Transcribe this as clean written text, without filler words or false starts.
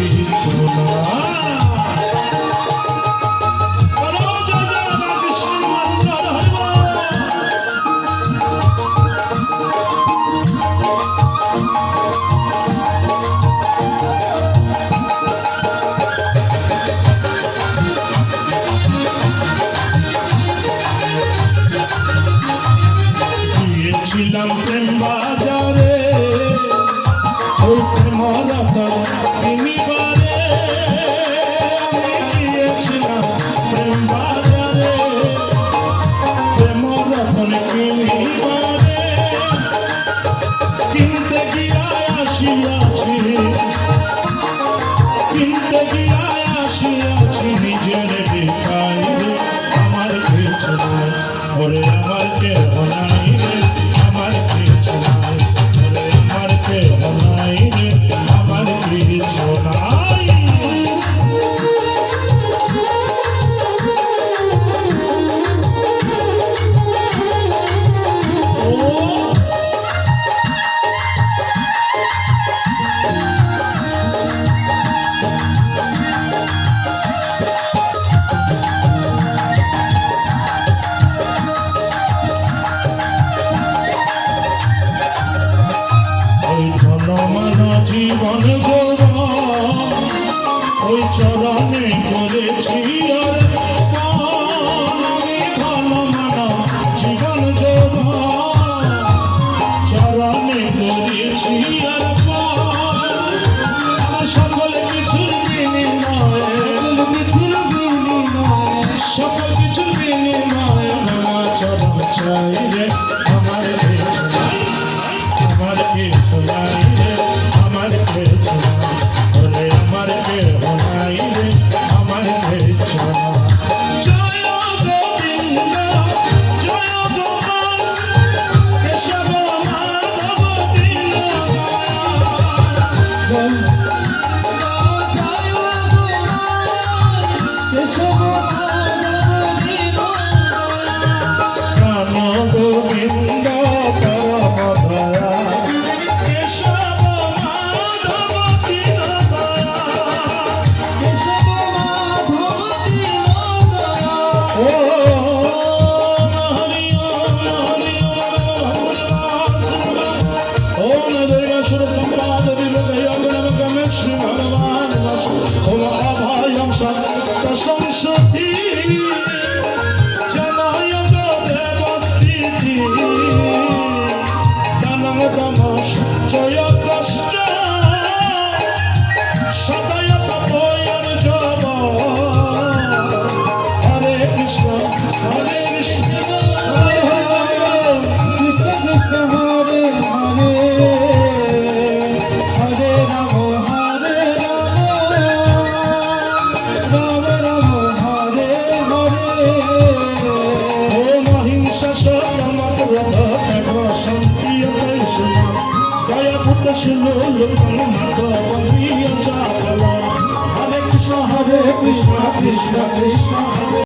কিছু না। গিয়েছিলাম প্রেম বাজারে, ওই প্রেমরতন কিনিবারে। আমি গিয়েছিলাম প্রেম বাজারে, প্রেমরতন কিনিবারে। কিনতে গিয়ায় আসিয়াছি, কিনতে গিয়ায় আসিয়াছি নিজের বিকাইরে। আমার কিছু নাই ওরে, আমার কেহ নাই রে, আমার কিছু নাই ওরে, আমার কেহ নাই রে, আমার কিছু নাই। জীবন যৌবন ওই চরণে করেছি অর্পণ। আমি ভালো মানা জীবন যৌবন চরণে করেছি অর্পণ। আমার সকল কিছুর বিনিময়ে, সকল কিছুর বিনিময়ে আমার চরণ চাই রে। আমার কিছু নাই, আমার কিছু নাই রে, আমার কিছু নাই ওরে, আমার কেহ নাই রে, আমার কিছু নাই। জয় গোবিন্দ জয় গোপাল কেশব মাধব দীনদয়াল। রাম গোবিন্দ পরম দয়াল, কেশব মাধব দীনদয়াল, কেশব মাধব দীনদয়াল। ও হরি ओम दुर्गासुर संवाद विवेकयोगनम गमेश्वरी भगवान ओम अभयम सत्य संसति जनायग देवस्थिति धनम तमस जय कष्ट सदय तपोयन जब। हरे कृष्ण हरे कृष्ण हरे हरे कृष्ण कृष्ण हरे हरे, हरे राम हरे राम, राम राम हरे हरे। ओम अहिंसा सत्यमत रथ तप शांति वैष्णव दया पुत्र शिलो लोकन माधव चावला। हरे कृष्ण कृष्ण कृष्ण हरे